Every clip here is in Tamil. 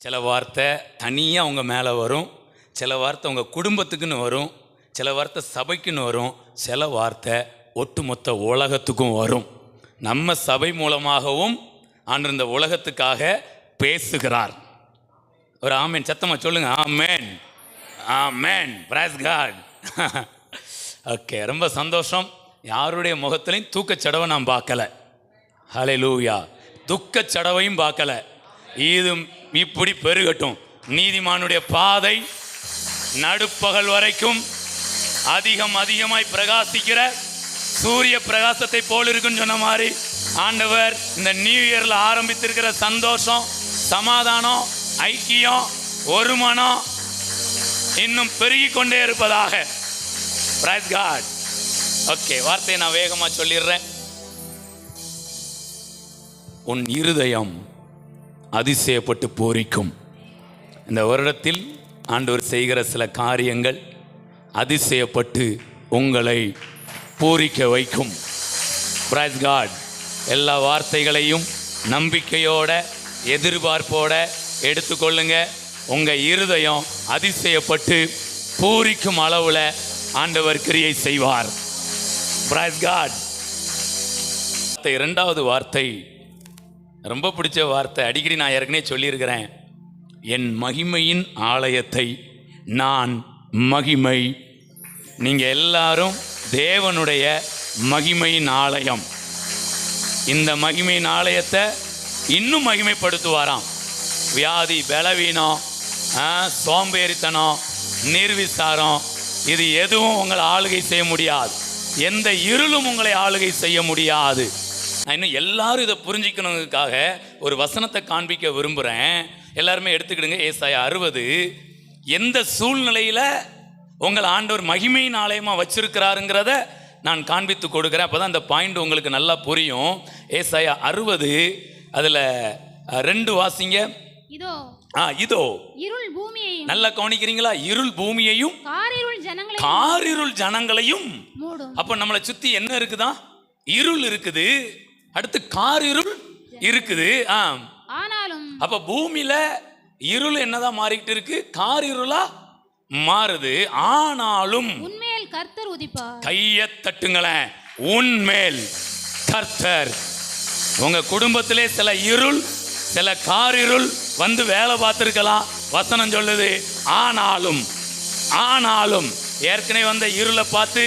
சில வார்த்தை தனியாக உங்கள் மேலே வரும், சில வார்த்தை உங்கள் குடும்பத்துக்குன்னு வரும், சில வார்த்தை சபைக்குன்னு வரும், சில வார்த்தை ஒட்டுமொத்த உலகத்துக்கும் வரும். நம்ம சபை மூலமாகவும் ஆண்டு இந்த உலகத்துக்காக பேசுகிறார். ஒரு ஆமேன் சத்தமாக சொல்லுங்க. ஆமேன், ஆமேன், பிரைஸ் காட். ஓகே, ரொம்ப சந்தோஷம். யாருடைய முகத்திலையும் தூக்கச்சடவை நான் பார்க்கல. ஹல்லேலூயா. துக்கச்சடவையும் பார்க்கல. இது இப்படி பெருகட்டும். நீதிமானுடைய பாதை நடுப்பகல் வரைக்கும் அதிகமாய் பிரகாசிக்கிற சூரிய பிரகாசத்தை போல் இருக்குன்னு சொன்ன மாதிரி ஆண்டவர் இந்த நியூ இயர்ல ஆரம்பித்திருக்கிற சந்தோஷம், சமாதானம், ஐக்கியம், ஒரு மனம் இன்னும் பெருகி கொண்டே இருப்பதாக. Price God. ஓகே, வார்த்தையை நான் வேகமா சொல்லிடுறேன். உன் இருதயம் அதிசயப்பட்டு பூரிக்கும். இந்த வருடத்தில் ஆண்டவர் செய்கிற சில காரியங்கள் அதிசயப்பட்டு உங்களை பூரிக்க வைக்கும். Praise God. எல்லா வார்த்தைகளையும் நம்பிக்கையோட எதிர்பார்ப்போட எடுத்துக்கொள்ளுங்க. உங்க இருதயம் அதிசயப்பட்டு பூரிக்கும் அளவுல ஆண்டவர் கிரியை செய்வார். Praise God. இரண்டாவது வார்த்தை ரொம்ப பிடிச்ச வார்த்தை. அடிக்கடி நான் ஏற்கனவே சொல்லியிருக்கிறேன். என் மகிமையின் ஆலயத்தை நான் மகிமை. நீங்கள் எல்லாரும் தேவனுடைய மகிமையின் ஆலயம். இந்த மகிமையின் ஆலயத்தை இன்னும் மகிமைப்படுத்துவாராம். வியாதி, பலவீனம், சோம்பேறித்தனம், நிர்விசாரம், இது எதுவும் உங்களை ஆளுகை செய்ய முடியாது. எந்த இருளும் உங்களை ஆளுகை செய்ய முடியாது. நான் இன்னும் எல்லாரும் இதை புரிஞ்சிக்கணுங்கிறதுக்காக ஒரு வசனத்தை காண்பிக்க விரும்புகிறேன். எல்லாருமே எடுத்துக்கிடுங்க. ஏசாயா 60. எந்த சூழ்நிலையில் உங்களை ஆண்டவர் மகிமையின் ஆலயமாக வச்சிருக்கிறாருங்கிறத நான் காண்பித்து கொடுக்குறேன். அப்போ தான் அந்த பாயிண்ட் உங்களுக்கு நல்லா புரியும். ஏசாயா 60 அதில் 2 வாசிங்க. இதோ இருள் பூமியையும், நல்லா கவனிக்கிறீங்களா? இருள் பூமியையும் காரிருள் ஜனங்களையும் மூடும். அப்ப நம்மளை சுத்தி என்ன இருக்குதா? இருள் இருக்குது. அடுத்து காரிருள் இருக்குது. ஆனாலும் அப்ப பூமியில இருள் என்னதான் மாறிக்கிட்டு இருக்கு? காரிருளா மாறுது. ஆனாலும் உன்மேல் கர்த்தர் உதிப்பார். கையை தட்டுங்களேன். உன்மேல் கர்த்தர். உங்க குடும்பத்திலே சில இருள், சில காரிருள் வந்து வேலை பார்த்துருக்கலாம். வசனம் சொல்லுது ஆனாலும். ஆனாலும் ஏற்கனவே வந்த இருளை பார்த்து,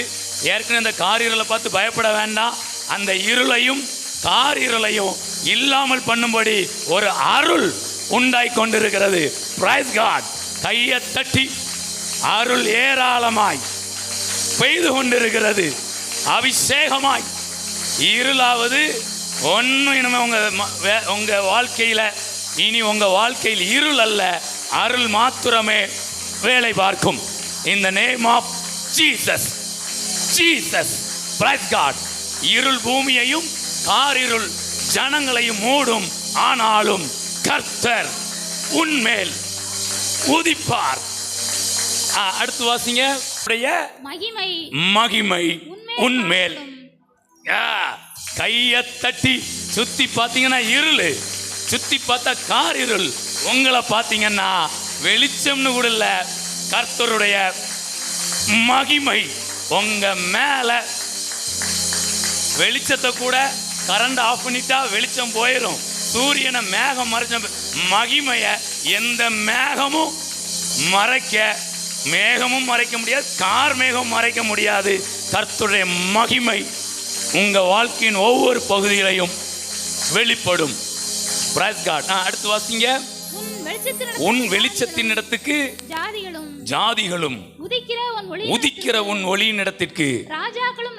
ஏற்கனவே அந்த காரிருளை பார்த்து பயப்பட வேண்டாம். அந்த இருளையும் காரிருளையும் இல்லாமல் பண்ணும்படி ஒரு அருள் உண்டாய் கொண்டிருக்கிறது. Praise God. கையை தட்டி அருள் ஏராளமாய் பெய்து கொண்டிருக்கிறது. அபிஷேகமாய். இருளாவது ஒன்றும் இனிமே உங்க வாழ்க்கையில, இனி உங்க வாழ்க்கையில் இருள் அல்ல, அருள் மாத்திரமே வேலை பார்க்கும். In the name of Jesus. Jesus. Praise God. இருள் பூமியையும் காரிருள் ஜனங்களையும் மூடும். ஆனாலும் கர்த்தர் உன்மேல் உதிப்பார். அடுத்து வாசிங்க. மகிமை உன்மேல். கையை தட்டி சுத்தி பார்த்தீங்கன்னா இருள், சுத்தி பார்த்தா காரிருள். உங்களை பார்த்தீங்கன்னா வெளிச்சம்னு கூட இல்ல, கர்த்தருடைய மகிமை உங்க மேல. வெளிச்சத்தை கூட கரண்ட் ஆஃப் பண்ணிட்டா வெளிச்சம் போயிடும். சூரியனை மேகம் மறைச்ச மகிமைய எந்த மேகமும் மறைக்க முடியாது. கார் மேகம் மறைக்க முடியாது. கர்த்தருடைய மகிமை உங்க வாழ்க்கையின் ஒவ்வொரு பகுதியிலையும் வெளிப்படும். Praise God. அடுத்து வாசிங்க. உன் வெளிச்சத்தின் இடத்துக்கு ஜாதிகளும் உதிக்கிற உன் ஒளியின் இடத்திற்கு ராஜாக்களும்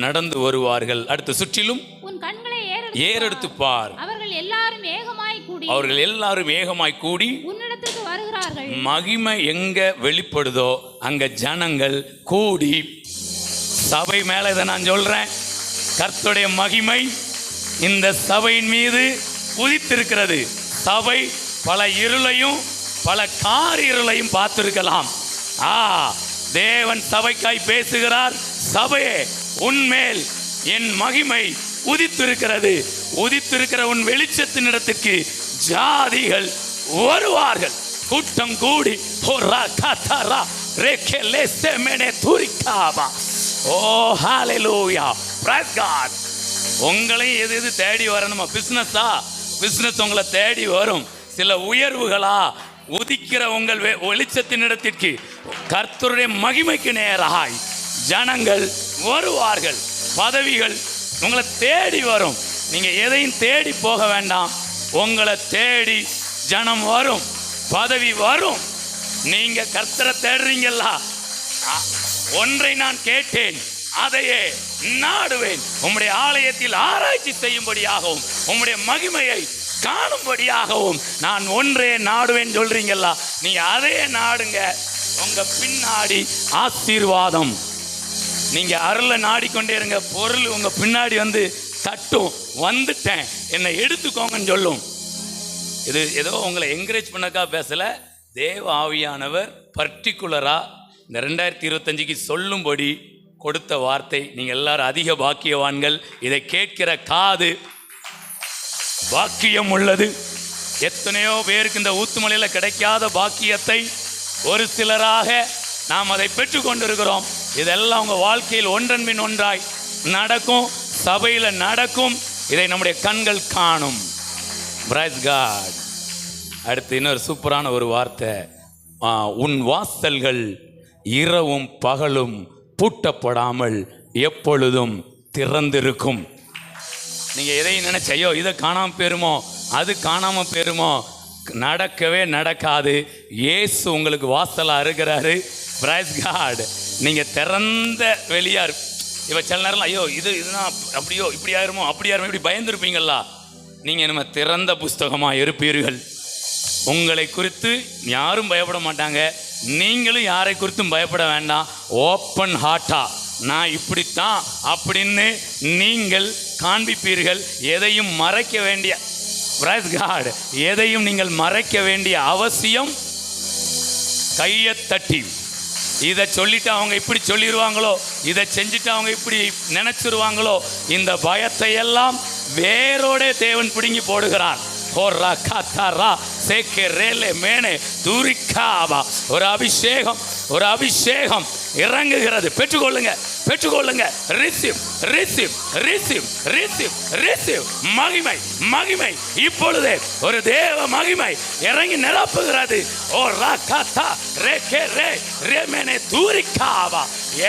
நடந்து வருவார்கள். அடுத்து சுற்றிலும் உன் கண்களை ஏறெடுத்து பார். அவர்கள் எல்லாரும் ஏகமாய் கூடி உன்னிடத்திற்கு வருகிறார்கள். மகிமை எங்க வெளிப்படுதோ அங்க ஜனங்கள் கூடி. சபை மேல இதை நான் சொல்றேன். கர்த்தருடைய மகிமை இந்த சபையின் மீது உதித்திருக்கிறது. சபை பல இருளையும் பல காரிருளையும் பார்த்திருக்கலாம். தேவன் சபைக்காய் பேசுகிறார். சபையே, உன்மேல் என் மகிமை உதித்திருக்கிறது. உதித்திருக்கிற உன் வெளிச்சத்தின் இடத்துக்கு ஜாதிகள் வருவார்கள். கூட்டம் கூடி உங்களை எது தேடி வரணுமா? பிசினஸா? பிசினஸ் உங்களை தேடி வரும். சில உயர்வுகளா? உதிக்கிற உங்கள் வெளிச்சத்தின் இடத்திற்கு கர்த்தருடைய மகிமைக்கு நேராய் ஜனங்கள் வருவார்கள். பதவிகள் உங்களை தேடி வரும். நீங்க எதையும் தேடி போக வேண்டாம். உங்களை தேடி ஜனம் வரும், பதவி வரும். நீங்க கர்த்தரை தேடுறீங்களா? ஒன்றை நான் கேட்டேன், அதையே நாடுவேன். உம்முடைய ஆலயத்தில் ஆராய்ச்சி செய்யும்படியாகவும் உம்முடைய மகிமையை காணும்படியாகவும் நான் ஒன்றே நாடுவேன் சொல்றீங்களா? நீங்க அதையே நாடுங்க. உங்க பின்னாடி ஆசீர்வாதம். நீங்க அருளை நாடிக்கொண்டே இருங்க. பொருள் உங்க பின்னாடி வந்து தட்டும். வந்துட்டேன், என்னை எடுத்துக்கோங்கன்னு சொல்லும். இது ஏதோ உங்களை என்கரேஜ் பண்ணக்கா பேசல. தேவ ஆவியானவர் பர்டிகுலரா இந்த 2025க்கு சொல்லும்படி கொடுத்த வார்த்தை. நீங்க எல்லாரும் அதிக பாக்கியவான்கள். இதை கேட்கிற காது பாக்கியம் உள்ளது. எத்தனையோ பேருக்கு இந்த ஊத்துமலையில் கிடைக்காத பாக்கியத்தை ஒரு சிலராக நாம் அதை பெற்று கொண்டிருக்கிறோம். இதெல்லாம் உங்க வாழ்க்கையில் ஒன்றன் பின் ஒன்றாய் நடக்கும். சபையில் நடக்கும். இதை நம்முடைய கண்கள் காணும். Praise God. அடுத்து இன்னொரு சூப்பரான ஒரு வார்த்தை. உன் வாசல்கள் இரவும் பகலும் பூட்டப்படாமல் எப்பொழுதும் திறந்திருக்கும். நீங்க எதையும் நினைச்ச ஐயோ இதை காணாம போயிருமோ, அது காணாம போயிருமோ, நடக்கவே நடக்காது. இயேசு உங்களுக்கு வாசலா இருக்கிறாரு. Praise God. நீங்க திறந்த வெளியா இவ சில நேரம் ஐயோ இதுதான் அப்படியோ இப்படி ஆயிருமோ அப்படி ஆயிருமோ இப்படி பயந்துருப்பீங்களா? நீங்க நம்ம திறந்த புஸ்தகமா இருப்பீர்கள். உங்களை குறித்து யாரும் பயப்பட மாட்டாங்க. நீங்களும் யாரை குறித்தும் பயப்பட வேண்டாம். ஓப்பன் ஹார்ட்டா நான் இப்படித்தான் அப்படின்னு நீங்கள் காண்பிப்பீர்கள். எதையும் மறைக்க வேண்டிய பிரைஸ் காட், எதையும் நீங்கள் மறைக்க வேண்டிய அவசியம். கையை தட்டி இதை சொல்லிட்டு அவங்க இப்படி சொல்லிடுவாங்களோ, இதை செஞ்சுட்டு அவங்க இப்படி நினைச்சிருவாங்களோ, இந்த பயத்தை எல்லாம் வேரோட தேவன் பிடுங்கி போடுகிறார். ஒரு அபிஷேகம், ஒரு அபிஷேகம் இறங்குகிறது. பெற்றுக்கொள்ளுங்க, பெற்றுக்கொள்ளுங்க. Receive, receive, receive, receive, receive. மகிமை, மகிமை இப்பொழுதே ஒரு தேவ மகிமை இறங்கி நிரப்புகிறது. ஓ ராகதா ரேகே ரே ரேமேனே தூரிகாவா.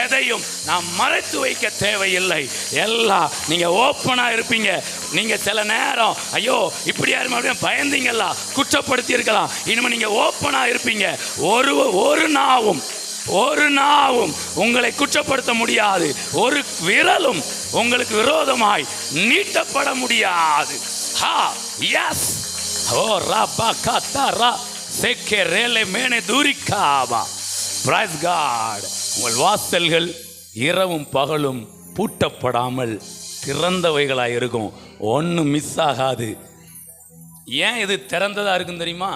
எதையும் நாம் மறைத்து வைக்க தேவையில்லை. எல்லாம் நீங்க ஓப்பனா இருப்பீங்க. நீங்க சில நேரம் ஐயோ இப்படி யாரும் அப்படியே பயந்தீங்களா, குற்றப்படுத்தி இருக்கலாம். இனிமே நீங்க ஓப்பனா இருப்பீங்க. ஒரு நாவும் உங்களை குற்றப்படுத்த முடியாது. ஒரு விரலும் உங்களுக்கு விரோதமாய் நீட்டப்பட முடியாது. எஸ். ஓ ரபா கதரா செக்கரேலே மேனே தூரிகாவா. Price God. உங்கள் வாசல்கள் இரவும் பகலும் பூட்டப்படாமல் திறந்தவைகளாக இருக்கும். ஒன்றும் மிஸ் ஆகாது. ஏன் இது திறந்ததா இருக்கும் தெரியுமா?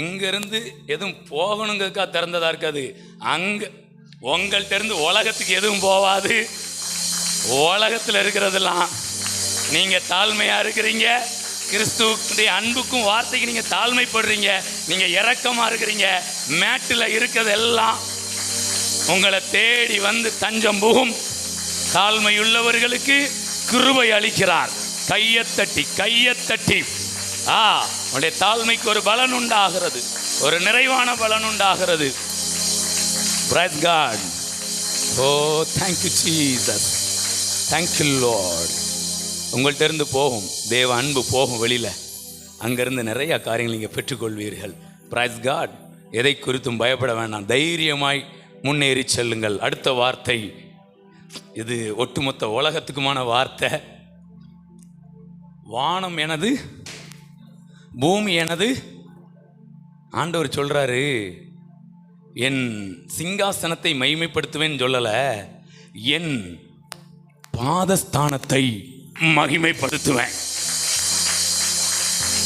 இங்கிருந்து எதுவும் போகணுங்கக்கா திறந்ததா இருக்காது. அங்க உங்கள்கிட்ட இருந்து உலகத்துக்கு எதுவும் போவாது. உலகத்தில் இருக்கிறதெல்லாம் நீங்க தாழ்மையா இருக்கிறீங்க. கிறிஸ்துவுடைய அன்புக்கும் வார்த்தைக்கு நீங்க தாழ்மைப்படுறீங்க. நீங்க இரக்கமா இருக்கிறீங்க. மேட்டில் இருக்கிறதெல்லாம் உங்களை தேடி வந்து தஞ்சம் புகும். தாழ்மையுள்ளவர்களுக்கு கிருபை அளிக்கிறார். கையத்தட்டி, கையத்தட்டி. உடைய தாழ்மைக்கு ஒரு பலன் உண்டாகிறது, ஒரு நிறைவான பலன் உண்டாகிறது. Praise God. Oh thank you Jesus, thank you Lord. உங்கள்கிட்ட இருந்து போகும் தேவ அன்பு போகும் வெளியில. அங்கிருந்து நிறைய காரியங்கள் நீங்கள் பெற்றுக்கொள்வீர்கள். Price God. எதை குறித்தும் பயப்பட வேண்டாம். தைரியமாய் முன்னேறி செல்லுங்கள். அடுத்த வார்த்தை இது ஒட்டுமொத்த உலகத்துக்குமான வார்த்தை. வானம் எனது, பூமி எனது. ஆண்டவர் சொல்றாரு, என் சிங்காசனத்தை மகிமைப்படுத்துவேன் சொல்லல, என் பாதஸ்தானத்தை மகிமைப்படுத்துவேன்.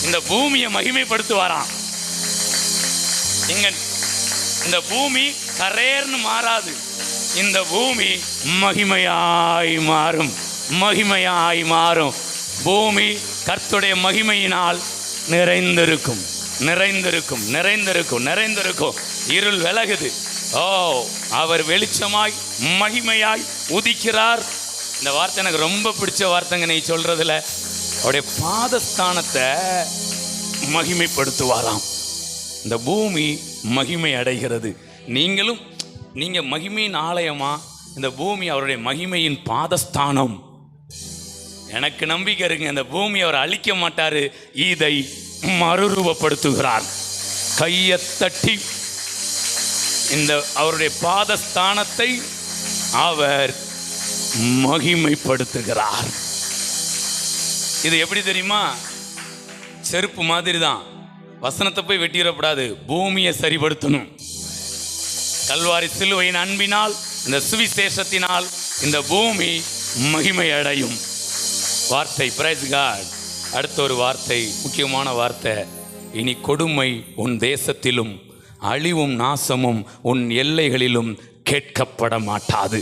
இந்த பூமியை மகிமைப்படுத்துவாராம். இந்த பூமி கரேர்னு மாறாது. இந்த பூமி மகிமையாய் மாறும், மகிமையாய் மாறும். பூமி கர்த்தருடைய மகிமையினால் நிறைந்திருக்கும், நிறைந்திருக்கும், நிறைந்திருக்கும், நிறைந்திருக்கும். இருள் விலகுது. ஓ, அவர் வெளிச்சமாய் மகிமையாய் உதிக்கிறார். இந்த வார்த்தை எனக்கு ரொம்ப பிடிச்ச வார்த்தைங்க. நீ சொல்றதுல அவருடைய பாதஸ்தானத்தை மகிமைப்படுத்துவாராம். இந்த பூமி மகிமை அடைகிறது. நீங்க மகிமையின் ஆலயமா? இந்த பூமி அவருடைய மகிமையின் பாதஸ்தானம். எனக்கு நம்பிக்கை இருக்குங்க, இந்த பூமி அவர் அழிக்க மாட்டாரு, இதை மறுரூபப்படுத்துகிறார். கையை தட்டி இந்த அவருடைய பாதஸ்தானத்தை அவர் மகிமைப்படுத்துகிறார். இது எப்படி தெரியுமா? செருப்பு மாதிரி தான். வசனத்தை போய் வெட்டிடப்படாது, பூமியை சரிபடுத்தணும். கல்வாரி சிலுவையின் அன்பினால், இந்த சுவிசேஷத்தினால் இந்த பூமி மகிமை அடையும். வார்த்தை, பிரைஸ் காட். அடுத்த ஒரு வார்த்தை, முக்கியமான வார்த்தை. இனி கொடுமை உன் தேசத்திலும் அழிவும் நாசமும் உன் எல்லைகளிலும் கேட்கப்பட மாட்டாது.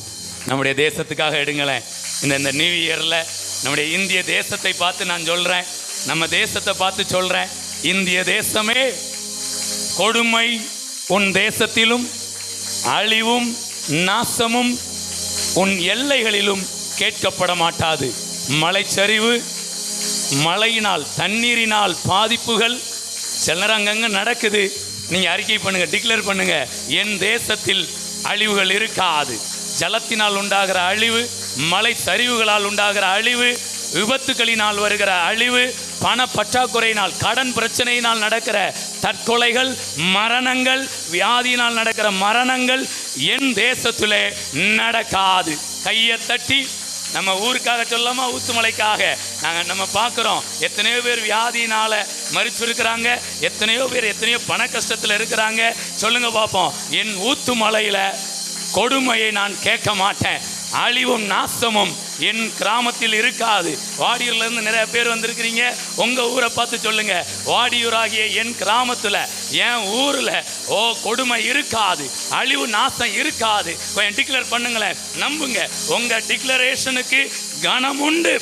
நம்முடைய தேசத்துக்காக எடுங்களேன். இந்த நியூ இயரில் நம்முடைய இந்திய தேசத்தை பார்த்து நான் சொல்கிறேன், நம்ம தேசத்தை பார்த்து சொல்கிறேன், இந்திய தேசமே, கொடுமை உன் தேசத்திலும் அழிவும் நாசமும் உன் எல்லைகளிலும் கேட்கப்பட மாட்டாது. மலைச்சரிவு, மழையினால் தண்ணீரினால் பாதிப்புகள் சில நேரம் அங்கங்கே நடக்குது. நீங்கள் அறிக்கை பண்ணுங்க, டிக்ளேர் பண்ணுங்க, என் தேசத்தில் அழிவுகள் இருக்காது. ஜலத்தினால் உண்டாகிற அழிவு, மலை சரிவுகளால் உண்டாகிற அழிவு, விபத்துகளினால் வருகிற அழிவு, பண பற்றாக்குறையினால், கடன் பிரச்சனையினால் நடக்கிற தற்கொலைகள், மரணங்கள், வியாதியினால் நடக்கிற மரணங்கள் என் தேசத்திலே நடக்காது. கையை தட்டி நம்ம ஊருக்காக சொல்லாமா, ஊத்துமலைக்காக நம்ம பார்க்குறோம். எத்தனையோ பேர் வியாதியினால மரிச்சிருக்கிறாங்க, எத்தனையோ பேர் எத்தனையோ பண கஷ்டத்தில் இருக்கிறாங்க. சொல்லுங்க பார்ப்போம், என் ஊத்துமலையில் கொடுமையை நான் கேட்க மாட்டேன், அழிவும் நாசமும் என் கிராமத்தில் இருக்காது. வாடியூர்ல இருந்து நிறைய பேர் வந்திருக்கிறீங்க, உங்க ஊரை பார்த்து சொல்லுங்க, வாடியூராகிய என் கிராமத்துல, என் ஊர்ல கொடுமை இருக்காது, அழிவு நாசம் இருக்காது. கொஞ்சம் டிக்ளேர் பண்ணுங்களேன், நம்புங்க, உங்க டிக்ளரேஷனுக்கு கனம் உண்டு.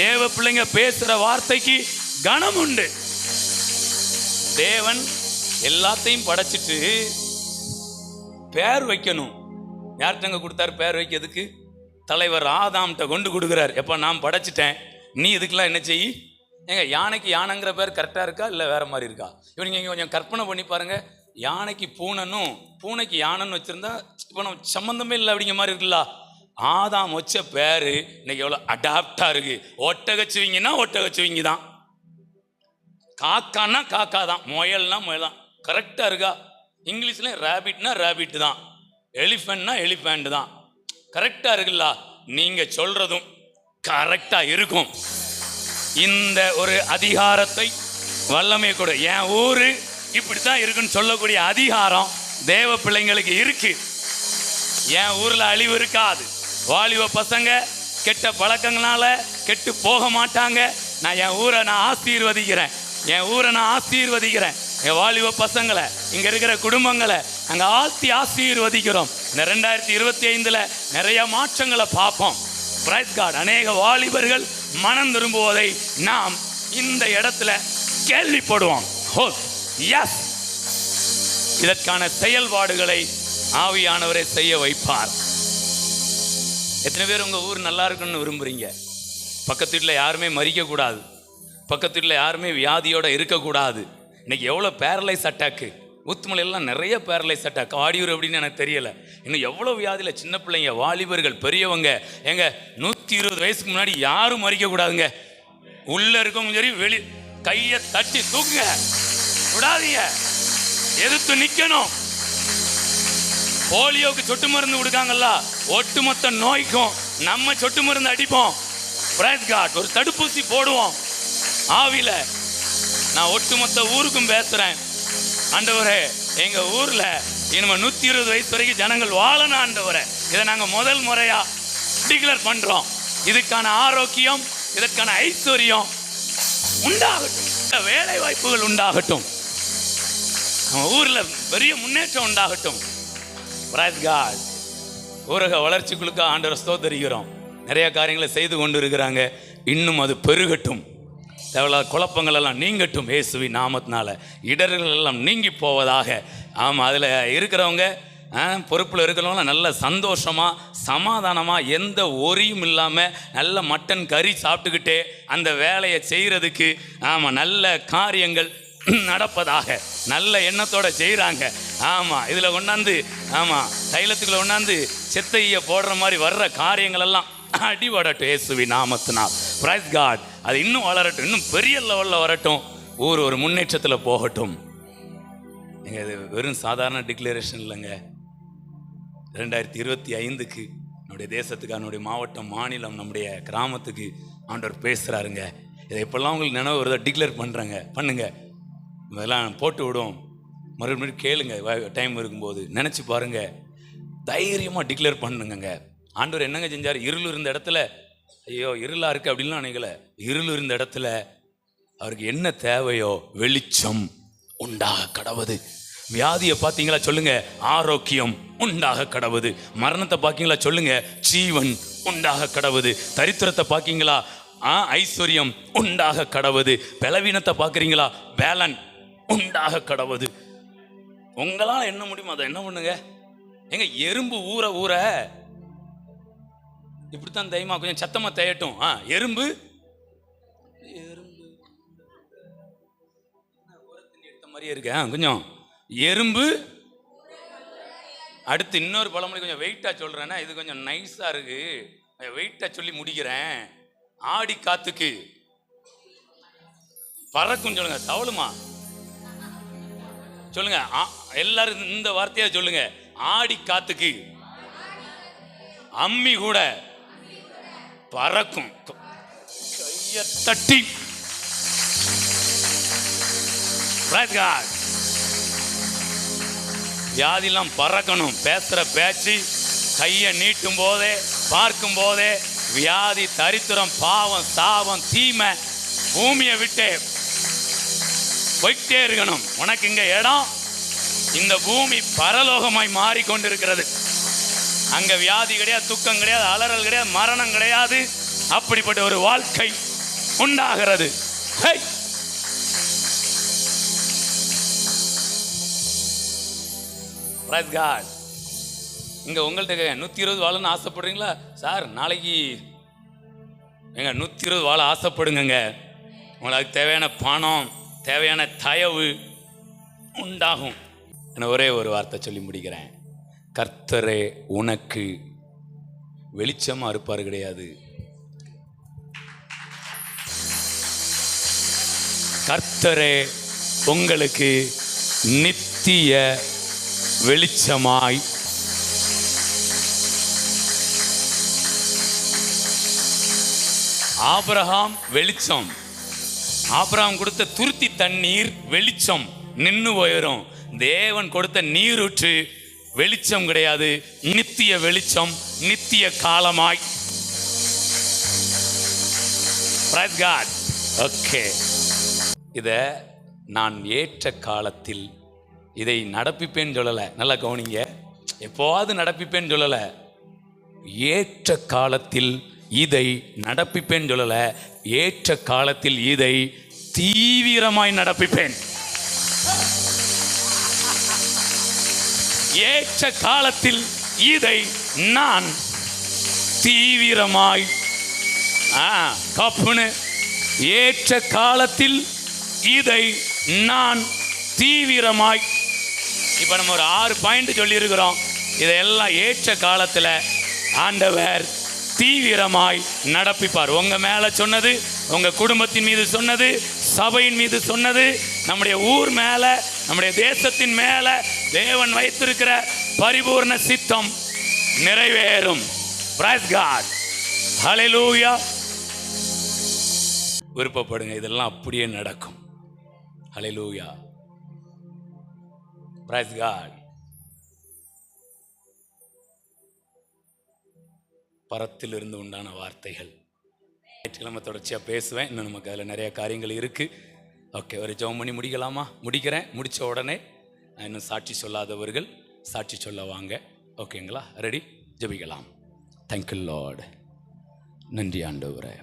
தேவ பிள்ளைங்க பேசுற வார்த்தைக்கு கனம் உண்டு. தேவன் எல்லாத்தையும் படைச்சிட்டு பேர் வைக்கணும். யார்கிட்டங்க கொடுத்தாரு பேர் வைக்கிறதுக்கு? தலைவர் ஆதாம்கிட்ட கொண்டு கொடுக்குறாரு. எப்போ நான் படைச்சிட்டேன், நீ இதுக்கெல்லாம் என்ன செய்யி? ஏங்க, யானைக்கு யானைங்கிற பேர் கரெக்டாக இருக்கா இல்லை வேற மாதிரி இருக்கா? இப்போ நீங்கள் கொஞ்சம் கற்பனை பண்ணி பாருங்க. யானைக்கு பூனைனும் பூனைக்கு யானைன்னு வச்சுருந்தா இப்போ நம்ம சம்மந்தமே இல்லை அப்படிங்கிற மாதிரி இருக்குல்ல. ஆதாம் வச்ச பேர் இன்னைக்கு எவ்வளோ அடாப்டாக இருக்கு. ஒட்டகச்சுவிங்கன்னா ஒட்டகச்சுவிங்க தான், காக்கான்னா காக்கா தான், முயல்னா முயல் தான். கரெக்டாக இருக்கா? இங்கிலீஷ்ல ரேபிட்னா ரேபிட் தான், எலிஃபென்ட்னா எலிஃபென்ட் தான். கரெக்டாக இருக்குல்ல? நீங்க சொல்றதும் கரெக்டாக இருக்கும். இந்த ஒரு அதிகாரத்தை வல்லமை கூட, என் ஊரு இப்படித்தான் இருக்குன்னு சொல்லக்கூடிய அதிகாரம் தேவ பிள்ளைங்களுக்கு இருக்கு. என் ஊர்ல அழிவு இருக்காது. வாலிப பசங்க கெட்ட பழக்கங்களால கெட்டு போக மாட்டாங்க. நான் என் ஊரை நான் ஆசீர்வதிக்கிறேன், என் ஊரை நான் ஆசீர்வதிக்கிறேன். என் வாலிப பசங்களை, இங்க இருக்கிற குடும்பங்களை நாங்க ஆழ்த்தி ஆசீர்வதிக்கிறோம். இந்த 2025 நிறைய மாற்றங்களை பார்ப்போம். Praise God. அநேக வாலிபர்கள் மனம் திரும்புவதை நாம் இந்த இடத்துல கேள்விப்படுவோம். எஸ், இதற்கான செயல்பாடுகளை ஆவியானவரை செய்ய வைப்பார். எத்தனை பேர் உங்க ஊர் நல்லா இருக்குன்னு விரும்புறீங்க? பக்கத்து வீட்டில் யாருமே மறிக்க கூடாது, பக்கத்து வீட்டில் யாருமே வியாதியோட இருக்கக்கூடாது. இன்னைக்கு எவ்வளோ பேரலைஸ் அட்டாக்கு, ஊத்துமலையெல்லாம் நிறைய பேரலைஸ் அட்டாக். ஆடியூர் அப்படின்னு எனக்கு தெரியல. இன்னும் எவ்வளோ வியாதியில் சின்ன பிள்ளைங்க, வாலிபர்கள், பெரியவங்க. எங்க 120 வயசுக்கு முன்னாடி யாரும் மறிக்க கூடாதுங்க. உள்ள இருக்கவங்க சரி, வெளி கையை தட்டி தூக்குங்க, விடாதீங்க, எதிர்த்து நிக்கணும். போலியோக்கு சொட்டு மருந்து கொடுக்காங்கல்ல, ஒட்டுமொத்த நோய்க்கும் நம்ம சொட்டு மருந்து அடிப்போம். Praise God. ஒரு தடுப்பூசி போடுவோம் ஆவில. நான் ஒட்டுமொத்த ஊருக்கும் பேசுறேன், ஆண்டவரே எங்க ஊர்ல இனிமே 120 வயசு வரைக்கும் ஜனங்கள் வாழணும் ஆண்டவரே. இதை நாங்க முதல் முறையா டிக்ளேர் பண்றோம். இதுக்கான ஆரோக்கியம், இதற்கான ஐஸ்வர்யம் உண்டாகட்டும், வேலை வாய்ப்புகள் உண்டாகட்டும், நம்ம ஊர்ல பெரிய முன்னேற்றம் உண்டாகட்டும். Praise God. ஊரக வளர்ச்சிக்குழுக்க ஆண்டவரை ஸ்தோத்திரிக்கிறோம். நிறைய காரியங்களை செய்து கொண்டு இருக்கிறாங்க. இன்னும் அது பெருகட்டும். தேவையில்லாத குழப்பங்கள் எல்லாம் நீங்கட்டும் இயேசுவின் நாமத்தினால. இடர்கள் எல்லாம் நீங்கி போவதாக. ஆமாம், அதில் இருக்கிறவங்க பொறுப்பில் இருக்கிறவங்களாம் நல்ல சந்தோஷமாக சமாதானமாக எந்த ஒரியும் இல்லாமல் நல்ல மட்டன் கறி சாப்பிட்டுக்கிட்டே அந்த வேலையை செய்கிறதுக்கு ஆமாம் நல்ல காரியங்கள் நடப்பதாக நல்ல எண்ணத்தோடு செய்கிறாங்க. ஆமாம், இதில் கொண்டாந்து ஆமாம் தைலத்துக்குள்ள கொண்டாந்து செத்தையை போடுற மாதிரி வர்ற காரியங்கள் எல்லாம் அடிபடட்டும் இயேசுவின் நாமத்தினால். Praise God. அது இன்னும் வளரட்டும், இன்னும் பெரிய லெவலில் வரட்டும், ஊர் ஒரு முன்னேற்றத்தில் போகட்டும். நீங்கள் இது வெறும் சாதாரண டிக்ளரேஷன் இல்லைங்க. 2025க்கு நம்முடைய தேசத்துக்கு, நம்முடைய மாவட்டம், மாநிலம், நம்முடைய கிராமத்துக்கு ஆண்டவர் பேசுகிறாருங்க. இதை எப்பெல்லாம் உங்களுக்கு நினைவு வருதோ டிக்ளேர் பண்ணுறேங்க, பண்ணுங்க. இதெல்லாம் போட்டு விடும், மறுபடியும் கேளுங்க டைம் இருக்கும்போது, நினச்சி பாருங்கள், தைரியமாக டிக்ளேர் பண்ணுங்க. ஆண்டவர் என்னங்க செஞ்சார்? இருள் இருந்த இடத்துல, ஐயோ இருளாக இருக்குது அப்படின்லாம் நினைக்கல. இருள் இருந்த இடத்துல அவருக்கு என்ன தேவையோ வெளிச்சம் உண்டாக கடவுது. வியாதியை பார்த்தீங்களா சொல்லுங்க, ஆரோக்கியம் உண்டாக கடவுது. மரணத்தை பார்க்கீங்களா சொல்லுங்க, ஜீவன் உண்டாக கடவுது. தரித்திரத்தை பார்க்கீங்களா, ஐஸ்வர்யம் உண்டாக கடவுது. பலவீனத்தை பார்க்குறீங்களா, பேலன் உண்டாக கடவுது. உங்களால் என்ன முடியுமோ அதை என்ன பண்ணுங்க. எங்க எறும்பு ஊற ஊற இப்படித்தான் தைமா கொஞ்சம் சத்தமா தேயட்டும். எறும்பு எறும்பு எடுத்த மாதிரியே இருக்கு கொஞ்சம். எறும்பு அடுத்து இன்னொரு பழமொழி கொஞ்சம் வெயிட்டா சொல்றேன்னா, இது கொஞ்சம் நைஸா இருக்கு, வெயிட்டா சொல்லி முடிக்கிறேன். ஆடி காத்துக்கு பறக்கும் சொல்லுங்க. தவளுமா சொல்லுங்க. எல்லாரும் இந்த வார்த்தையா சொல்லுங்க. ஆடி காத்துக்கு அம்மி கூட பறக்கும். கைய தட்டி வியாதிலாம் பறக்கணும். பேசுற பேச்சு, கையை நீட்டும் போதே, பார்க்கும் போதே வியாதி, தரித்திரம், பாவம், சாபம், தீமை பூமியை விட்டு போய்கிட்டே இருக்கணும். உனக்கு இங்க இடம், இந்த பூமி பரலோகமாய் மாறிக்கொண்டிருக்கிறது. அங்க வியாதி கிடையாது, துக்கம் கிடையாது, அலறல் கிடையாது, மரணம் கிடையாது. அப்படிப்பட்ட ஒரு வாழ்க்கை உண்டாகிறது. இங்க உங்கள்கிட்ட 120 வாழன்னு ஆசைப்படுறீங்களா சார்? நாளைக்கு எங்க 120 வாழ ஆசைப்படுங்க. உங்களுக்கு தேவையான பணம், தேவையான தயவு உண்டாகும். ஒரே ஒரு வார்த்தை சொல்லி முடிக்கிறேன். கர்த்தரே உனக்கு வெளிச்சமா இருப்பார் கிடையாது. கர்த்தரே உங்களுக்கு நித்திய வெளிச்சமாய் ஆபிரகாம் வெளிச்சம். ஆபிரகாம் கொடுத்த துருத்தி தண்ணீர் வெளிச்சம், நின்னு போயிடும். தேவன் கொடுத்த நீரூற்று வெளிச்சம் கிடையாது, நித்திய வெளிச்சம், நித்திய காலமாய். Praise God. ஓகே, இத நான் ஏற்ற காலத்தில் இதை நடப்பிப்பேன்னு சொல்லலை. நல்லா கவனிங்க, எப்போவாது நடப்பிப்பேன்னு சொல்லலை. ஏற்ற காலத்தில் இதை நடப்பிப்பேன்னு சொல்லலை. ஏற்ற காலத்தில் இதை தீவிரமாய் நடப்பிப்பேன். ஏற்ற காலத்தில் இதை நான் தீவிரமாய் கப்புனு ஏற்ற காலத்தில் இதை நான் தீவிரமாய். இப்ப நம்ம ஒரு 6 பாயிண்ட் சொல்லி இருக்கிறோம். இதெல்லாம் ஏற்ற காலத்துல ஆண்டவர் தீவிரமாய் நடப்பிப்பார். உங்க மேல சொன்னது, உங்க குடும்பத்தின் மீது சொன்னது, சபையின் மீது சொன்னது, நம்முடைய ஊர் மேல, நம்முடைய தேசத்தின் மேல தேவன் வைத்திருக்கிற பரிபூர்ண சித்தம் நிறைவேறும். Praise God. Hallelujah. விருப்பப்படுங்க, இதெல்லாம் அப்படியே நடக்கும். Hallelujah. Praise God. பரத்திலிருந்து உண்டான வார்த்தைகள் ஞாயிற்றுக்கிழமை தொடர்ச்சியாக பேசுவேன். இன்னும் நமக்கு அதில் நிறைய காரியங்கள் இருக்குது. ஓகே, ஒரு ஜெபம் பண்ணி முடிக்கலாமா? முடிக்கிறேன். முடித்த உடனே இன்னும் சாட்சி சொல்லாதவர்கள் சாட்சி சொல்ல வாங்க. ஓகேங்களா? ரெடி? ஜெபிக்கலாம். Thank you Lord. நன்றி ஆண்டவரே.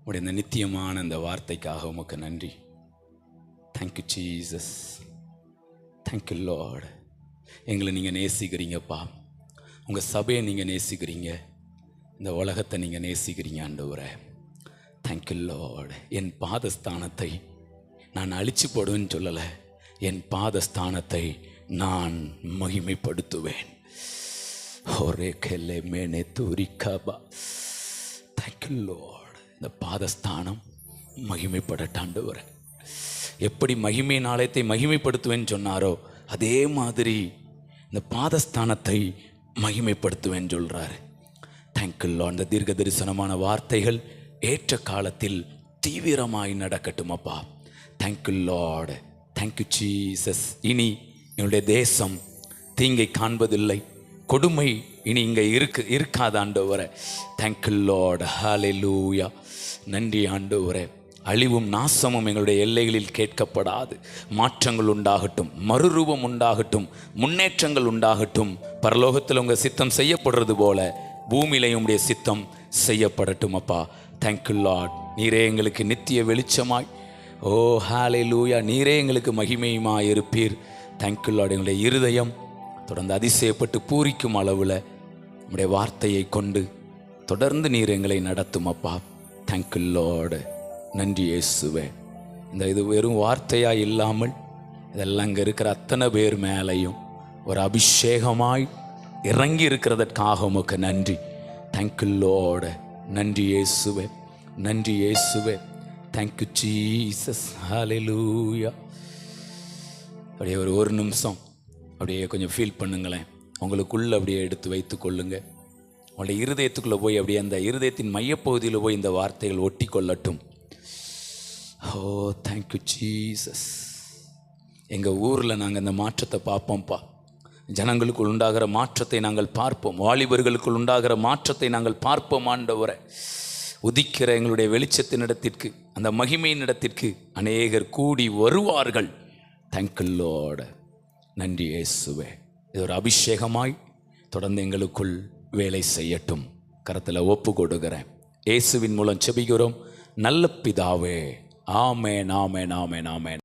உடைய இந்த நித்தியமான இந்த வார்த்தைக்காக உமக்கு நன்றி. Thank you Jesus, thank you Lord. எங்களை நீங்கள் நேசிக்கிறீங்கப்பா, உங்கள் சபையை நீங்கள் நேசிக்கிறீங்க, இந்த உலகத்தை நீங்கள் நேசிக்கிறீங்க ஆண்டவரே. Thank you Lord. என் பாதஸ்தானத்தை நான் அழிச்சு போடுவேன்னு சொல்லலை, என் பாதஸ்தானத்தை நான் மகிமைப்படுத்துவேன். ஒரே கெல்லே மேனே தூரிக்காபா. Thank you Lord. இந்த பாதஸ்தானம் மகிமைப்படட்டாண்டவரே. எப்படி மகிமையின் ஆலயத்தை மகிமைப்படுத்துவேன்னு சொன்னாரோ அதே மாதிரி இந்த பாதஸ்தானத்தை மகிமைப்படுத்துவேன்னு சொல்கிறாரு. Thank you Lord. இந்த தீர்க்க தரிசனமான வார்த்தைகள் ஏற்ற காலத்தில் தீவிரமாய் நடக்கட்டும் அப்பா. Thank you Lord, thank you Jesus. இனி என்னுடைய தேசம் தீங்கை காண்பதில்லை, கொடுமை இனி இங்கே இருக்காது ஆண்டவரே. தேங்க்யூ லார்ட், ஹல்லேலூயா. நன்றி ஆண்டவரே. அழிவும் நாசமும் எங்களுடைய எல்லைகளில் கேட்கப்படாது. மாற்றங்கள் உண்டாகட்டும், மறுரூபம் உண்டாகட்டும், முன்னேற்றங்கள் உண்டாகட்டும். பரலோகத்தில் உங்கள் சித்தம் செய்யப்படுறது போல பூமியிலையும் உடைய சித்தம் செய்யப்படட்டும் அப்பா. Thank you Lord. நீரே எங்களுக்கு நித்திய வெளிச்சமாய், ஓ ஹல்லேலூயா, நீரே எங்களுக்கு மகிமையுமாய் இருப்பீர். Thank you Lord. எங்களுடைய இருதயம் தொடர்ந்து அதிசயப்பட்டு பூரிக்கும் அளவில் நம்முடைய வார்த்தையை கொண்டு தொடர்ந்து நீர் எங்களை நடத்தும் அப்பா. Thank you Lord. நன்றி இயேசுவே. இது வெறும் வார்த்தையாக இல்லாமல் இதெல்லாம் இங்கே இருக்கிற அத்தனை பேர் மேலையும் ஒரு அபிஷேகமாய் இறங்கி இருக்கிறதற்காக உமக்கு நன்றி. Thank you Lord. நன்றி இயேசுவே, நன்றி இயேசுவே. தேங்க்யூ ஜீசஸ், ஹல்லேலூயா. அப்படியே ஒரு நிமிஷம் அப்படியே கொஞ்சம் ஃபீல் பண்ணுங்களேன். உங்களுக்குள்ளே அப்படியே எடுத்து வைத்து கொள்ளுங்க. உங்களுடைய இருதயத்துக்குள்ளே போய் அப்படியே அந்த இருதயத்தின் மையப்பகுதியில் போய் இந்த வார்த்தைகள் ஒட்டி கொள்ளட்டும். ஓ தேங்க்யூ ஜீசஸ். எங்கள் ஊரில் நாங்கள் இந்த மாற்றத்தை பார்ப்போம்ப்பா. ஜனங்களுக்குள் உண்டாகிற மாற்றத்தை நாங்கள் பார்ப்போம். வாலிபர்களுக்குள் உண்டாகிற மாற்றத்தை நாங்கள் பார்ப்போம் ஆண்டவரே. உதிக்கிற எங்களுடைய வெளிச்சத்தின் இடத்திற்கு, அந்த மகிமையின் இடத்திற்கு அநேகர் கூடி வருவார்கள். Thank you Lord. நன்றி இயேசுவே. இது ஒரு அபிஷேகமாய் தொடர்ந்து எங்களுக்குள் வேலை செய்யட்டும். கரத்தில் ஒப்பு கொடுக்கிறேன். இயேசுவின் மூலம் செபிக்கிறோம் நல்ல பிதாவே. ஆமென், ஆமென், ஆமென், ஆமென்.